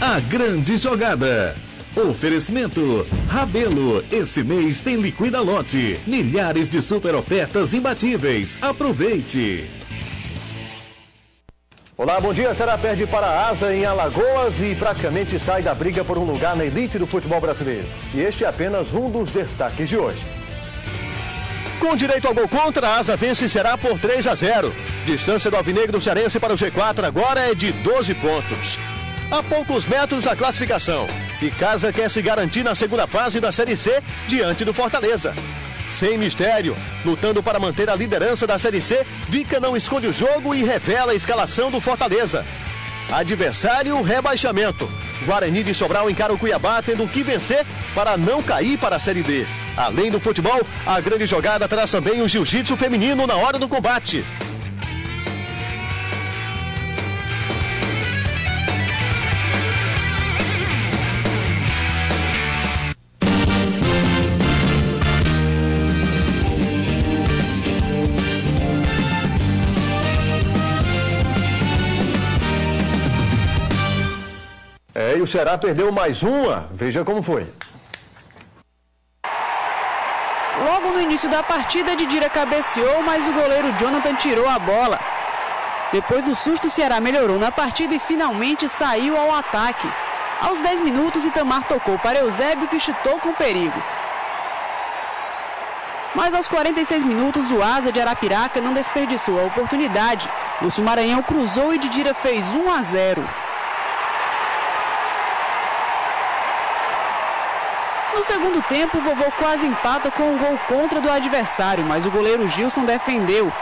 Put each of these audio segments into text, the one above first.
A grande jogada. Oferecimento Rabelo. Esse mês tem Liquida Lote. Milhares de super ofertas imbatíveis. Aproveite. Olá, bom dia. Ceará perde para a Asa em Alagoas e praticamente sai da briga por um lugar na elite do futebol brasileiro. E este é apenas um dos destaques de hoje. Com direito ao gol contra, a Asa vence Ceará por 3-0. Distância do alvinegro cearense para o G4 agora é de 12 pontos. A poucos metros da classificação. E Casa quer se garantir na segunda fase da Série C diante do Fortaleza. Sem mistério, lutando para manter a liderança da Série C, Vica não esconde o jogo e revela a escalação do Fortaleza. Adversário, rebaixamento. Guarani de Sobral encara o Cuiabá tendo que vencer para não cair para a Série D. Além do futebol, a grande jogada traz também o jiu-jitsu feminino na hora do combate. E o Ceará perdeu mais uma. Veja como foi. Logo no início da partida, Didira cabeceou, mas o goleiro Jonathan tirou a bola. Depois do susto, o Ceará melhorou na partida e finalmente saiu ao ataque. Aos 10 minutos, Itamar tocou para Eusébio, que chutou com perigo. Mas aos 46 minutos, o Asa de Arapiraca não desperdiçou a oportunidade. Lúcio Maranhão cruzou e Didira fez 1-0. No segundo tempo, o Vovô quase empata com um gol contra do adversário, mas o goleiro Gilson defendeu.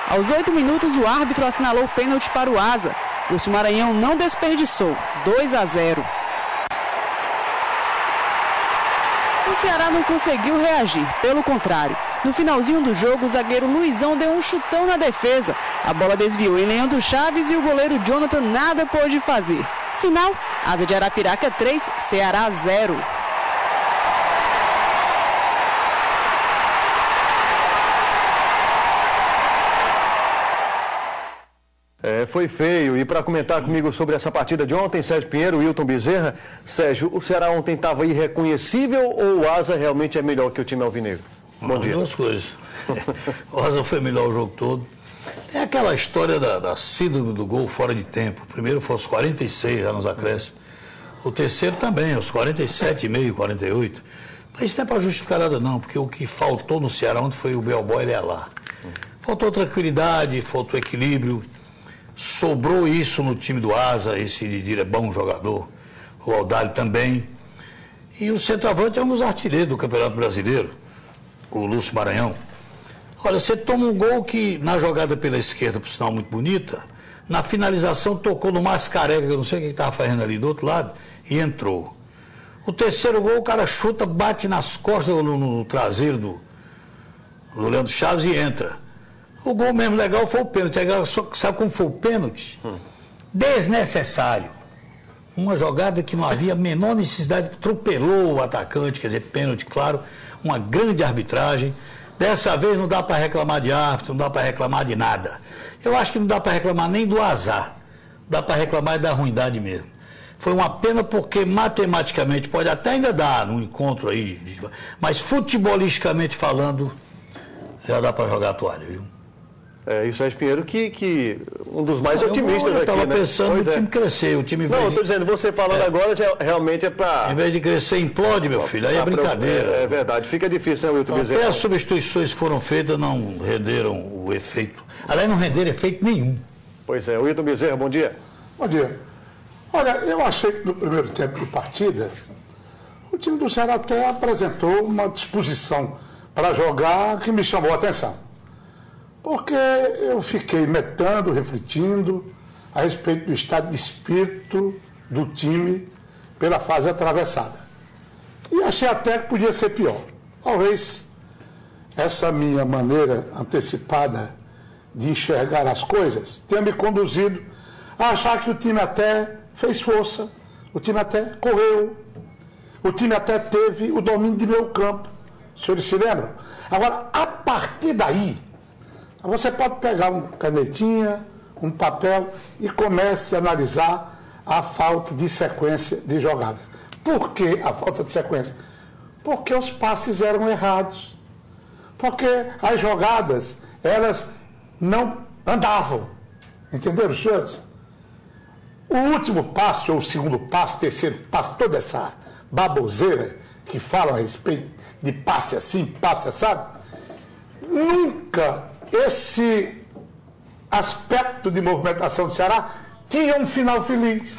Aos 8 minutos, o árbitro assinalou pênalti para o Asa. Lúcio Maranhão não desperdiçou, 2-0. O Ceará não conseguiu reagir, pelo contrário. No finalzinho do jogo, o zagueiro Luizão deu um chutão na defesa. A bola desviou em Leandro Chaves e o goleiro Jonathan nada pôde fazer. Final, Asa de Arapiraca 3, Ceará 0. Foi feio. E para comentar comigo sobre essa partida de ontem, Sérgio Pinheiro, Wilton Bezerra. Sérgio, o Ceará ontem estava irreconhecível ou o Asa realmente é melhor que o time alvinegro? Bom dia. Duas coisas. O Asa foi melhor o jogo todo. É aquela história da síndrome do gol fora de tempo. O primeiro foi aos 46, já nos acréscimos. O terceiro também, aos 47,5, 48. Mas isso não é para justificar nada não, porque o que faltou no Ceará ontem foi o Belboy lá. Faltou tranquilidade, faltou equilíbrio. Sobrou isso no time do Asa, esse Didira é bom jogador. O Aldalho também. E o centroavante é um dos artilheiros do Campeonato Brasileiro, o Lúcio Maranhão. Olha, você toma um gol que, na jogada pela esquerda, por sinal muito bonita, na finalização tocou no Mascarenhas, que eu não sei o que estava fazendo ali do outro lado, e entrou. O terceiro gol, o cara chuta, bate nas costas no traseiro do Leandro Chaves e entra. O gol mesmo legal foi o pênalti. Sabe como foi o pênalti? Desnecessário. Uma jogada que não havia a menor necessidade, atropelou o atacante, quer dizer, pênalti, claro, uma grande arbitragem. Dessa vez não dá para reclamar de árbitro, não dá para reclamar de nada. Eu acho que não dá para reclamar nem do azar. Dá para reclamar da ruindade mesmo. Foi uma pena porque matematicamente pode até ainda dar num encontro aí, mas futebolisticamente falando, já dá para jogar a toalha, viu? E o Sérgio Pinheiro, que um dos mais otimistas aqui, né? Eu estava pensando no time crescer, o time... Não, eu estou dizendo, você falando agora, realmente é para... Em vez de crescer, implode, meu filho, aí é brincadeira. É verdade, fica difícil, né, Wilton Bezerra? Até as substituições que foram feitas não renderam o efeito. Aliás, não renderam efeito nenhum. Pois é, Wilton Bezerra, bom dia. Bom dia. Olha, eu achei que no primeiro tempo de partida, o time do Ceará até apresentou uma disposição para jogar que me chamou a atenção. Porque eu fiquei meditando, refletindo a respeito do estado de espírito do time pela fase atravessada. E achei até que podia ser pior. Talvez essa minha maneira antecipada de enxergar as coisas tenha me conduzido a achar que o time até fez força, o time até correu, o time até teve o domínio de meio campo. Os senhores se lembram? Agora, a partir daí, você pode pegar uma canetinha, um papel e comece a analisar a falta de sequência de jogadas. Por que a falta de sequência? Porque os passes eram errados. Porque as jogadas, elas não andavam. Entenderam, senhores? O último passo, ou o segundo passo, terceiro passo, toda essa baboseira que falam a respeito de passe assim, passe assado, nunca esse aspecto de movimentação do Ceará tinha um final feliz.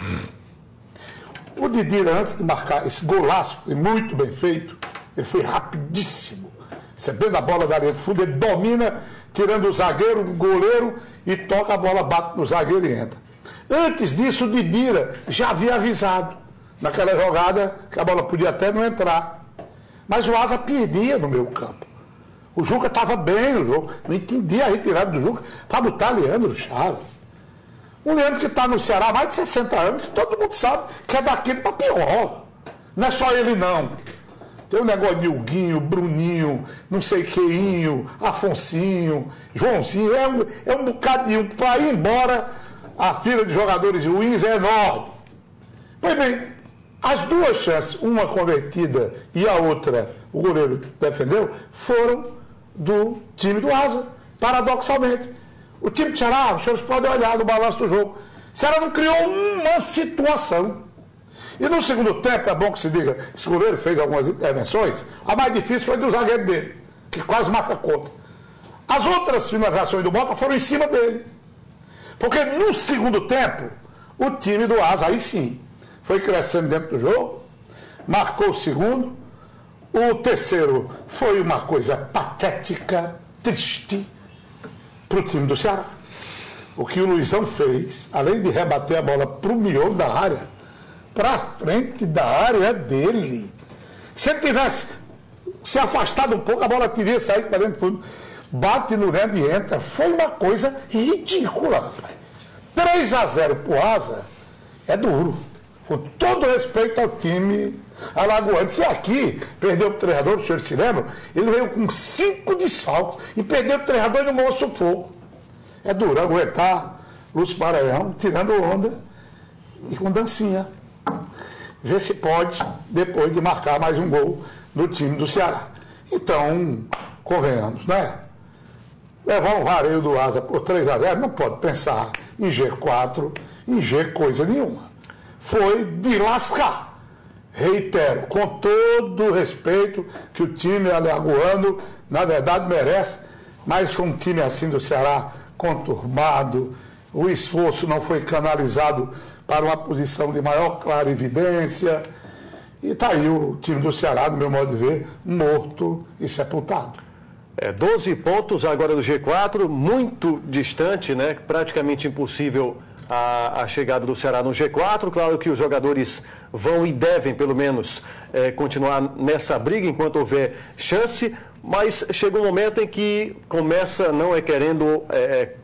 O Didira, antes de marcar esse golaço, foi muito bem feito, ele foi rapidíssimo, recebendo a bola da área de fundo, ele domina, tirando o zagueiro, o goleiro, e toca a bola, bate no zagueiro e entra. Antes disso, o Didira já havia avisado, naquela jogada, que a bola podia até não entrar. Mas o Asa perdia no meio campo. O Juca estava bem no jogo, não entendia a retirada do Juca para botar Leandro Chaves. Um Leandro que está no Ceará há mais de 60 anos, todo mundo sabe que é daquilo para pior. Não é só ele, não. Tem um negócio de Huguinho, Bruninho, não sei queinho, Afonsinho, Joãozinho, é um bocadinho. Para ir embora, a fila de jogadores ruins é enorme. Pois bem, as duas chances, uma convertida e a outra, o goleiro defendeu, foram do time do Asa, paradoxalmente. O time do Ceará, os senhores podem olhar no balanço do jogo, o Ceará não criou uma situação. E no segundo tempo, é bom que se diga, esse goleiro fez algumas intervenções, a mais difícil foi do zagueiro dele, que quase marca conta. As outras finalizações do Mota foram em cima dele. Porque no segundo tempo, o time do Asa, aí sim, foi crescendo dentro do jogo, marcou o segundo, o terceiro foi uma coisa patética, triste, para o time do Ceará. O que o Luizão fez, além de rebater a bola para o miolo da área, para frente da área dele. Se ele tivesse se afastado um pouco, a bola teria saído para dentro do fundo. Bate no Leandro e entra. Foi uma coisa ridícula, rapaz. 3-0 para o Asa é duro. Com todo respeito ao time alagoano, que aqui perdeu o treinador, o senhor se lembra? Ele veio com 5 desfalques e perdeu o treinador no maior sufoco. É duro aguentar Lúcio Maranhão tirando onda e com dancinha. Ver se pode, depois de marcar mais um gol no time do Ceará. Então, convenhamos, né? Levar um vareio do Asa por 3-0, não pode pensar em G4, em G coisa nenhuma. Foi de lascar. Reitero, com todo o respeito que o time alagoano, na verdade, merece, mas foi um time assim do Ceará conturbado, o esforço não foi canalizado para uma posição de maior clarividência, e está aí o time do Ceará, no meu modo de ver, morto e sepultado. 12 pontos agora do G4, muito distante, né? Praticamente impossível a chegada do Ceará no G4. Claro que os jogadores vão e devem, pelo menos, continuar nessa briga enquanto houver chance, mas chega um momento em que começa não querendo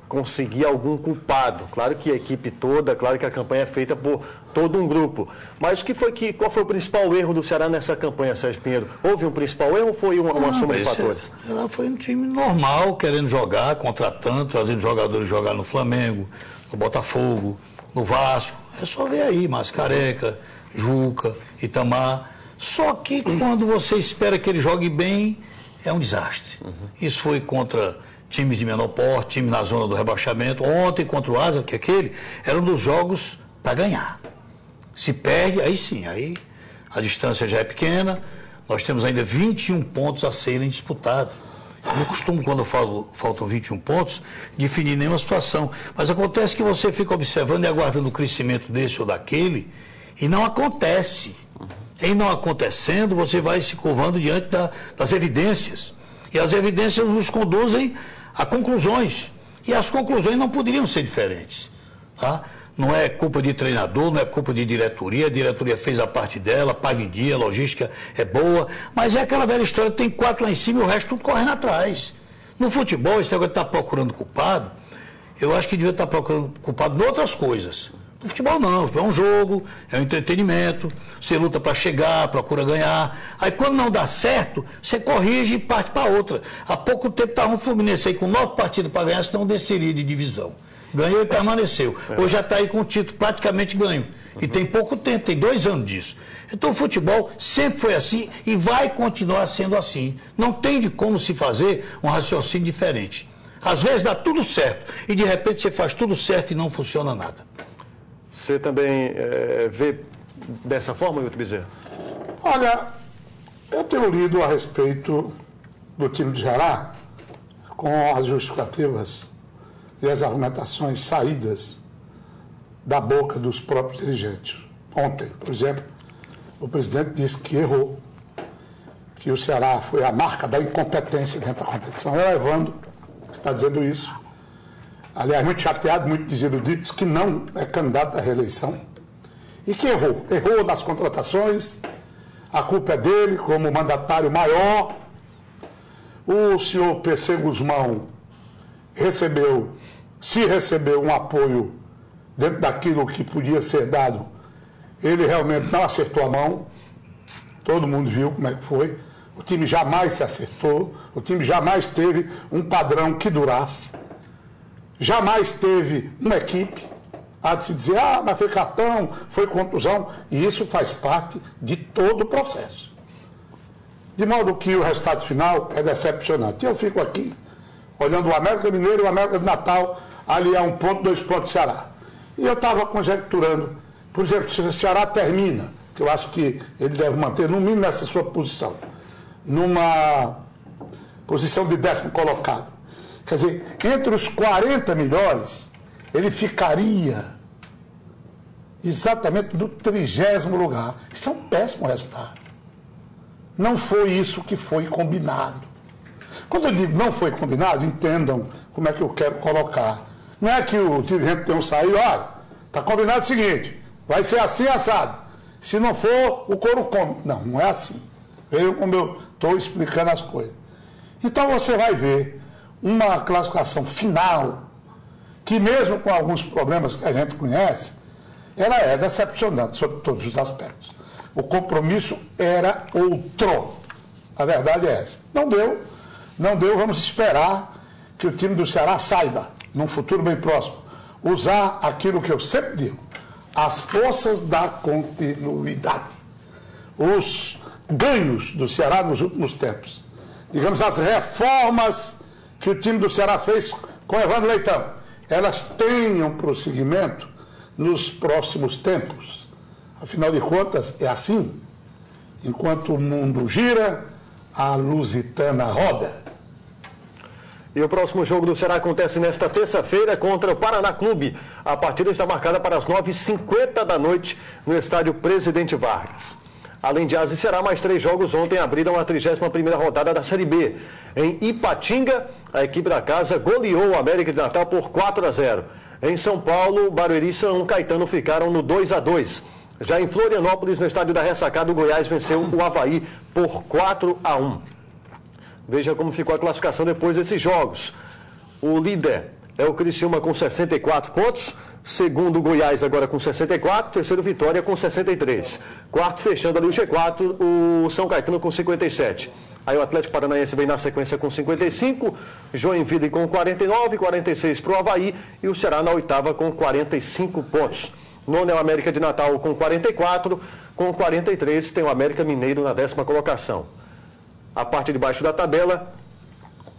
conseguir algum culpado. Claro que a equipe toda, claro que a campanha é feita por todo um grupo. Mas qual foi o principal erro do Ceará nessa campanha, Sérgio Pinheiro? Houve um principal erro ou foi uma soma de fatores? Ela foi um time normal, querendo jogar, contratando, trazendo jogadores jogar no Flamengo, no Botafogo, no Vasco. É só ver aí, Mascareca, Juca, Itamar. Só que quando você espera que ele jogue bem, é um desastre. Isso foi contra times de menor porte, time na zona do rebaixamento. Ontem contra o Asa, que aquele era um dos jogos para ganhar. Se perde, aí sim, aí a distância já é pequena. Nós temos ainda 21 pontos a serem disputados. Eu não costumo, quando eu falo faltam 21 pontos, definir nenhuma situação. Mas acontece que você fica observando e aguardando o crescimento desse ou daquele, e não acontece. Em não acontecendo, você vai se curvando diante das evidências. E as evidências nos conduzem a conclusões. E as conclusões não poderiam ser diferentes. Tá? Não é culpa de treinador, não é culpa de diretoria. A diretoria fez a parte dela, paga em dia, a logística é boa. Mas é aquela velha história, tem 4 lá em cima e o resto tudo correndo atrás. No futebol, esse negócio de estar procurando culpado, eu acho que devia estar procurando culpado em outras coisas. No futebol não, o futebol é um jogo, é um entretenimento, você luta para chegar, procura ganhar. Aí quando não dá certo, você corrige e parte para outra. Há pouco tempo estava um Fluminense aí com 9 partidas para ganhar, senão desceria de divisão. Ganhou e permaneceu. Hoje já está aí com o título praticamente ganho. E tem pouco tempo, tem 2 anos disso. Então o futebol sempre foi assim e vai continuar sendo assim. Não tem de como se fazer um raciocínio diferente. Às vezes dá tudo certo e de repente você faz tudo certo e não funciona nada. Você também vê dessa forma, Wilton Bezerra? Olha, eu tenho lido a respeito do time do Ceará com as justificativas e as argumentações saídas da boca dos próprios dirigentes. Ontem, por exemplo, o presidente disse que errou, que o Ceará foi a marca da incompetência dentro da competição. É o Evandro que está dizendo isso. Aliás, muito chateado, muito desiludido, diz que não é candidato à reeleição e que errou. Errou nas contratações, a culpa é dele como mandatário maior. O senhor PC Guzmão se recebeu um apoio dentro daquilo que podia ser dado, ele realmente não acertou a mão. Todo mundo viu como é que foi. O time jamais se acertou, o time jamais teve um padrão que durasse, jamais teve uma equipe. Há de se dizer, mas foi cartão, foi contusão, e isso faz parte de todo o processo. De modo que o resultado final é decepcionante. Eu fico aqui, olhando o América Mineiro e o América de Natal, ali a 1 ponto, 2 pontos do Ceará. E eu estava conjecturando, por exemplo, se o Ceará termina, que eu acho que ele deve manter, no mínimo nessa sua posição, numa posição de 10º colocado. Quer dizer, entre os 40 melhores, ele ficaria exatamente no 30º lugar. Isso é um péssimo resultado. Não foi isso que foi combinado. Quando eu digo não foi combinado, entendam como é que eu quero colocar. Não é que o dirigente tenha saído, olha, está combinado o seguinte, vai ser assim assado. Se não for, o couro come. Não, não é assim. Vejam como eu estou explicando as coisas. Então você vai ver uma classificação final, que mesmo com alguns problemas que a gente conhece, ela é decepcionante sobre todos os aspectos. O compromisso era outro. A verdade é essa. Não deu, vamos esperar que o time do Ceará saiba, num futuro bem próximo, usar aquilo que eu sempre digo, as forças da continuidade. Os ganhos do Ceará nos últimos tempos. Digamos, as reformas que o time do Ceará fez com Evandro Leitão, elas tenham prosseguimento nos próximos tempos. Afinal de contas, é assim. Enquanto o mundo gira, a Lusitana roda. E o próximo jogo do Ceará acontece nesta terça-feira contra o Paraná Clube. A partida está marcada para as 9h50 da noite no estádio Presidente Vargas. Além de Asa e Ceará, mais 3 jogos ontem abriram a 31ª rodada da Série B. Em Ipatinga, a equipe da casa goleou o América de Natal por 4-0. Em São Paulo, Barueri e São Caetano ficaram no 2-2. Já em Florianópolis, no estádio da Ressacada, o Goiás venceu o Avaí por 4-1. Veja como ficou a classificação depois desses jogos. O líder é o Criciúma com 64 pontos. Segundo, o Goiás agora com 64. Terceiro, Vitória com 63. Quarto, fechando ali o G4, o São Caetano com 57. Aí o Atlético Paranaense vem na sequência com 55. Joinville com 49, 46 para o Avaí. E o Ceará na 8ª com 45 pontos. Nono é o América de Natal com 44. Com 43 tem o América Mineiro na 10ª colocação. A parte de baixo da tabela,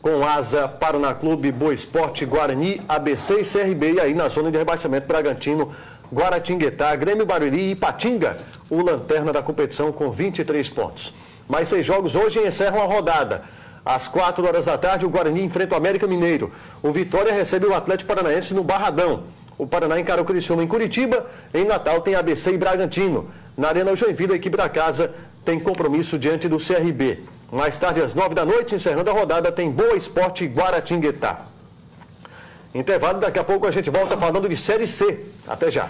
com Asa, Paraná Clube, Boa Esporte, Guarani, ABC e CRB. E aí na zona de rebaixamento, Bragantino, Guaratinguetá, Grêmio, Barueri e Ipatinga, o lanterna da competição com 23 pontos. Mais 6 jogos hoje encerram a rodada. Às 4h da tarde, o Guarani enfrenta o América Mineiro. O Vitória recebe o Atlético Paranaense no Barradão. O Paraná encara o Criciúma em Curitiba. Em Natal tem ABC e Bragantino. Na Arena Joinville, a equipe da casa tem compromisso diante do CRB. Mais tarde, às 9 da noite, encerrando a rodada, tem Boa Esporte e Guaratinguetá. Intervalo, daqui a pouco a gente volta falando de Série C. Até já.